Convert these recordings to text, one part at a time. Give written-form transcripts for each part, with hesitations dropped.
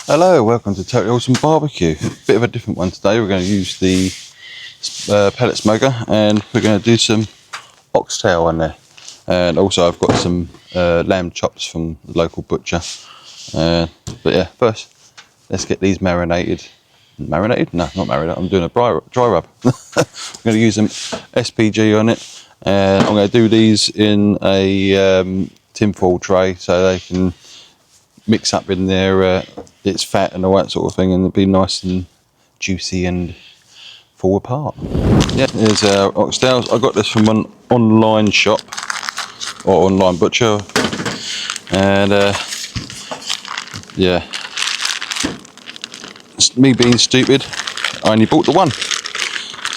Hello, welcome to Totally Awesome Barbecue. Bit of a different one today. We're going to use the pellet smoker and we're going to do some oxtail on there. And also I've got some lamb chops from the local butcher. But yeah, first let's get these marinated. Marinated? No, not marinated. I'm doing a dry rub. I'm going to use some SPG on it. And I'm going to do these in a tinfoil tray so they can mix up in there its fat and all that sort of thing, and it'll be nice and juicy and fall apart. Yeah, here's oxtails. I got this from an online shop or online butcher, and yeah, me being stupid, I only bought the one.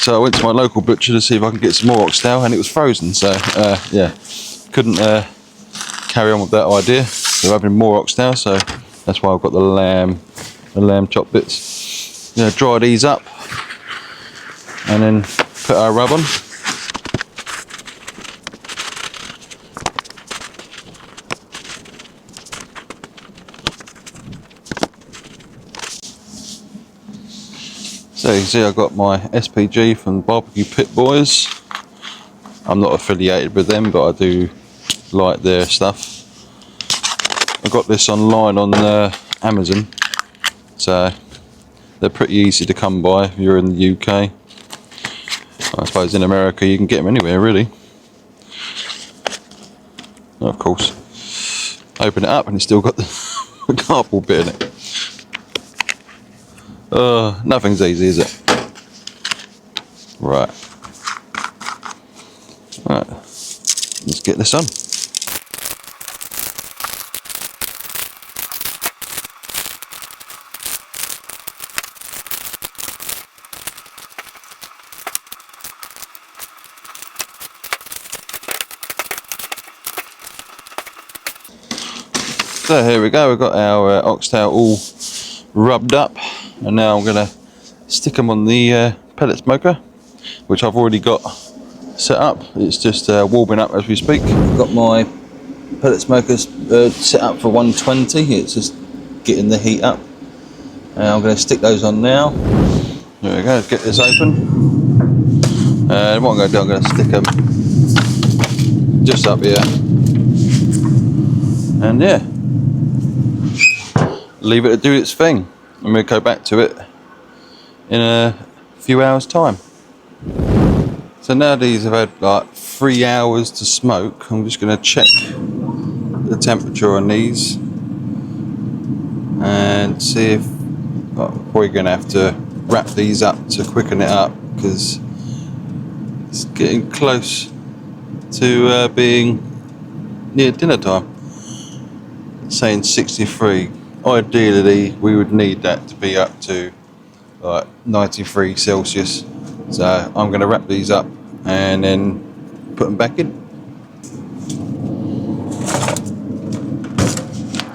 So I went to my local butcher to see if I could get some more oxtail, and it was frozen. So yeah, couldn't carry on with that idea. We're having more oxtail, so that's why I've got the lamb chop bits. Gonna dry these up and then put our rub on. So you can see I've got my SPG from Barbecue Pit Boys. I'm not affiliated with them, but I do like their stuff. I got this online on Amazon, so they're pretty easy to come by if you're in the UK. I suppose in America you can get them anywhere really. Of course, open it up and it's still got the cardboard bit in it. Nothing's easy, is it? Right, let's get this on. So here we go, we've got our oxtail all rubbed up, and now I'm going to stick them on the pellet smoker, which I've already got set up. It's just warming up as we speak. I've got my pellet smokers set up for 120, it's just getting the heat up. And I'm going to stick those on now. There we go, let's get this open. And what I'm going to do, I'm going to stick them just up here. And yeah, leave it to do its thing, and we'll go back to it in a few hours time. So now these have had like 3 hours to smoke. I'm just going to check the temperature on these and see if probably going to have to wrap these up to quicken it up, because it's getting close to being near dinner time. It's saying 63. Ideally we would need that to be up to like 93 Celsius. So I'm going to wrap these up and then put them back in.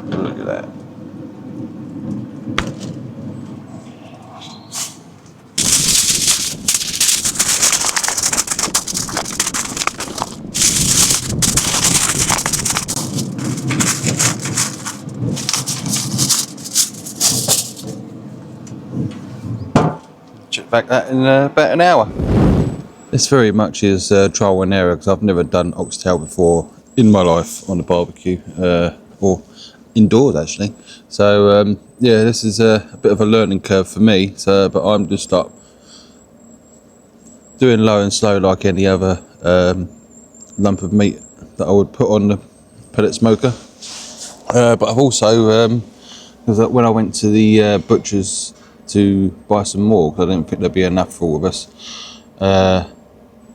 Look at that. Check back that in about an hour. This very much is trial and error, because I've never done oxtail before in my life on a barbecue, or indoors actually. So yeah, this is a bit of a learning curve for me. So, but I'm just like doing low and slow like any other lump of meat that I would put on the pellet smoker. But I've also, because when I went to the butcher's to buy some more, because I didn't think there'd be enough for all of us,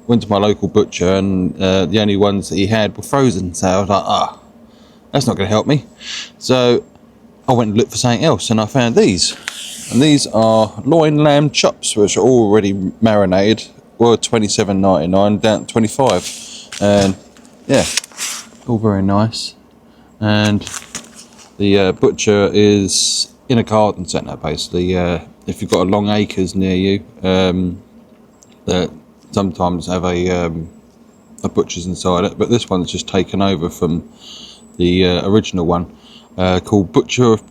went to my local butcher, and the only ones that he had were frozen. So I was like, that's not going to help me. So I went and looked for something else, and I found these. And these are loin lamb chops, which are already marinated. Were $27.99 down to $25, and yeah, all very nice. And the butcher is in a garden centre basically. If you've got a long acres near you, that sometimes have a butcher's inside it, but this one's just taken over from the original one, called Butcher of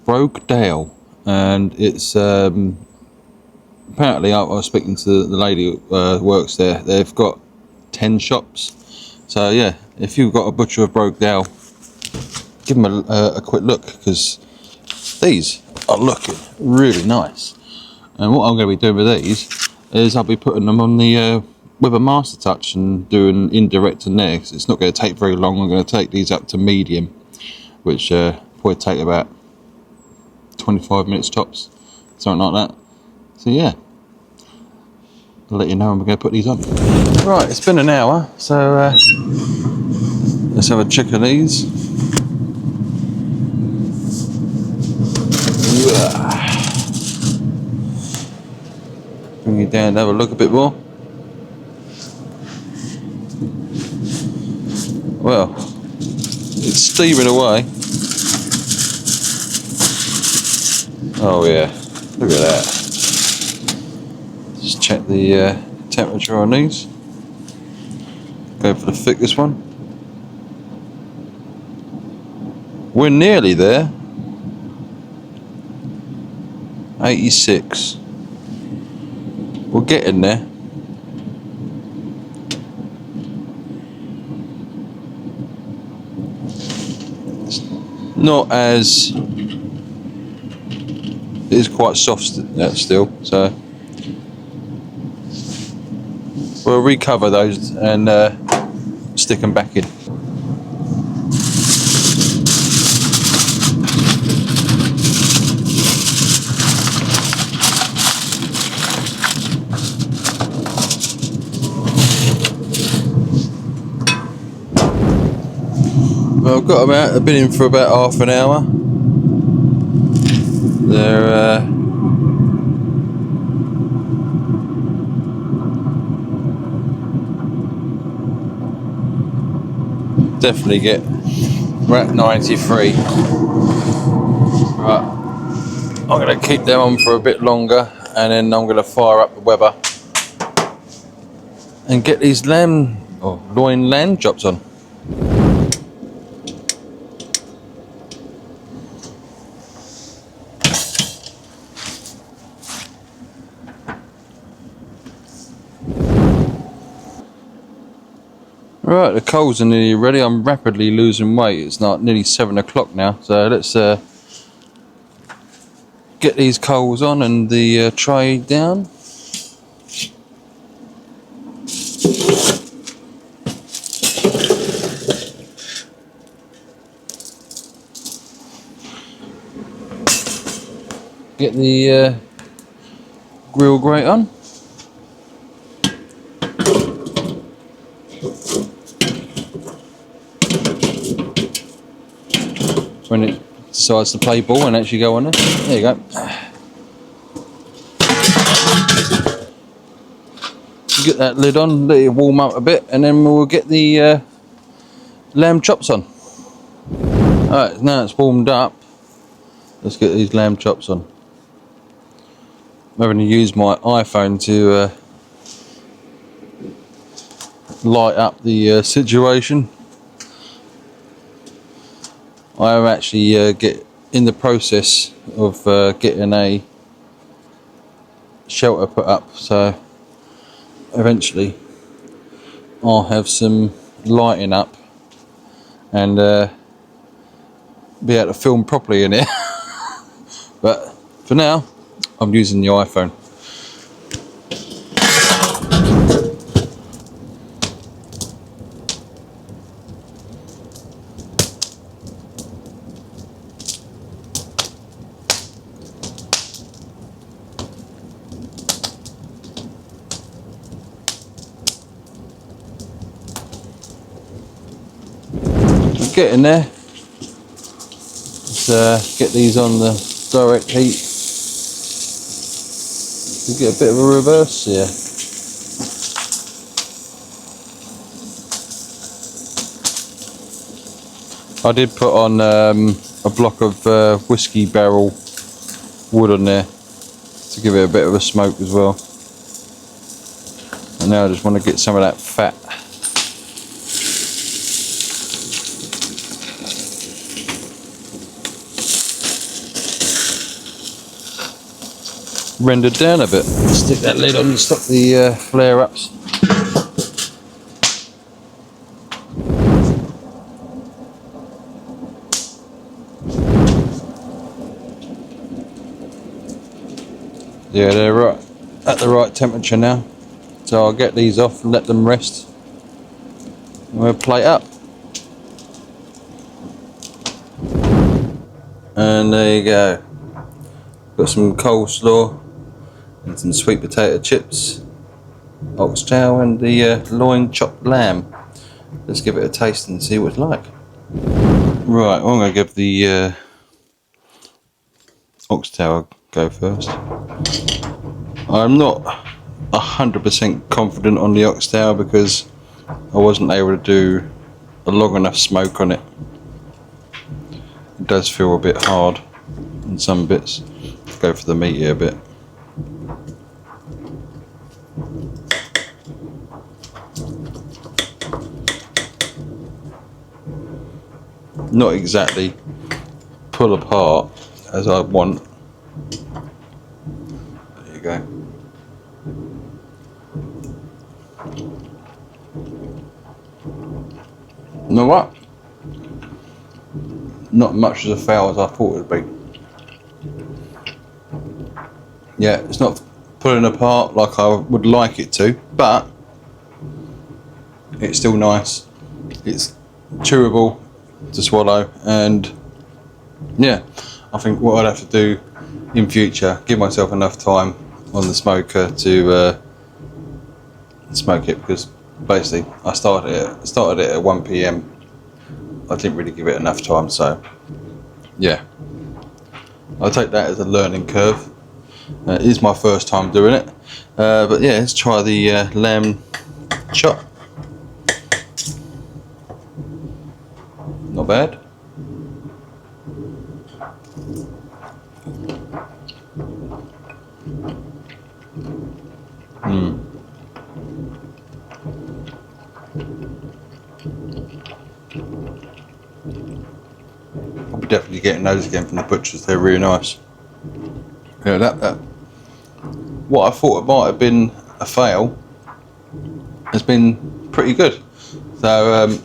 Oxtail, and it's apparently I was speaking to the lady who works there. They've got 10 shops, so yeah, if you've got a butcher of Oxtail, give them a quick look, because these are looking really nice. And what I'm going to be doing with these is I'll be putting them on the with a master touch and doing indirect in there, because it's not going to take very long. I'm going to take these up to medium, which probably take about 25 minutes tops, something like that. So yeah, I'll let you know when we're going to put these on. Right, it's been an hour, so let's have a check of these. Bring it down and have a look a bit more. Well, it's steaming away. Oh yeah, look at that. Just check the temperature on these. Go for the thickest one. We're nearly there. 86. We're getting there. It's not as, it is quite soft still, so we'll recover those and stick them back in. Well, I've been in for about half an hour. They're definitely we're at 93. Right, I'm going to keep them on for a bit longer, and then I'm going to fire up the Weber and get these loin lamb chops on. Right, the coals are nearly ready. I'm rapidly losing weight. It's nearly 7 o'clock now, so let's get these coals on and the tray down. Get the grill grate on. When it decides to play ball and actually go on there. There you go. Get that lid on, let it warm up a bit, and then we'll get the lamb chops on. Alright, now it's warmed up, let's get these lamb chops on. I'm having to use my iPhone to light up the situation. I am actually in the process of getting a shelter put up, so eventually I'll have some lighting up and be able to film properly in here. But for now I'm using the iPhone. Getting there. Let's get these on the direct heat. We get a bit of a reverse here. I did put on a block of whiskey barrel wood on there to give it a bit of a smoke as well. And now I just want to get some of that fat. rendered down a bit. Stick that lid on and stop the flare-ups. Yeah, they're right at the right temperature now. So I'll get these off and let them rest. And we'll plate up. And there you go. Got some coleslaw and some sweet potato chips, oxtail, and the loin chopped lamb. Let's give it a taste and see what it's like. Right, I'm going to give the oxtail a go first. I'm not 100% confident on the oxtail because I wasn't able to do a long enough smoke on it. It does feel a bit hard in some bits. Let's go for the meatier bit. Not exactly pull apart as I want. There you go. You know what? Not much as a fail as I thought it would be. Yeah, it's not pulling apart like I would like it to, but it's still nice. It's chewable to swallow, and yeah, I think what I'd have to do in future, give myself enough time on the smoker to smoke it, because basically I started it at 1 PM. I didn't really give it enough time, so yeah, I'll take that as a learning curve. It is my first time doing it, but yeah, let's try the lamb chop. Not bad. I'll be definitely getting those again from the butchers. They're really nice. Yeah, that what I thought it might have been a fail has been pretty good. So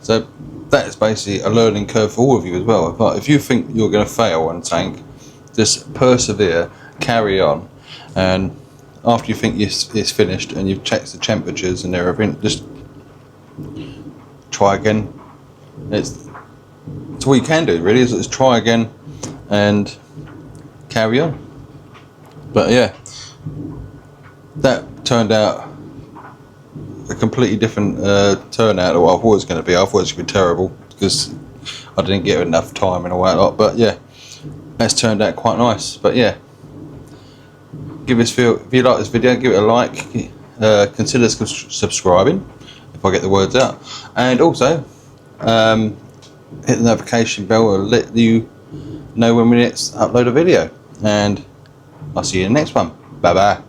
so that is basically a learning curve for all of you as well. But if you think you're going to fail on tank, just persevere, carry on, and after you think it's finished and you've checked the temperatures and everything, just try again. It's all you can do really, is try again and carry on. But yeah, that turned out a completely different turnout of what I thought it was going to be. I thought it was going to be terrible because I didn't get enough time and all that lot. But yeah, that's turned out quite nice. But yeah, if you like this video, give it a like. Consider subscribing if I get the words out, and also hit the notification bell to let you know when we next upload a video. And I'll see you in the next one. Bye bye.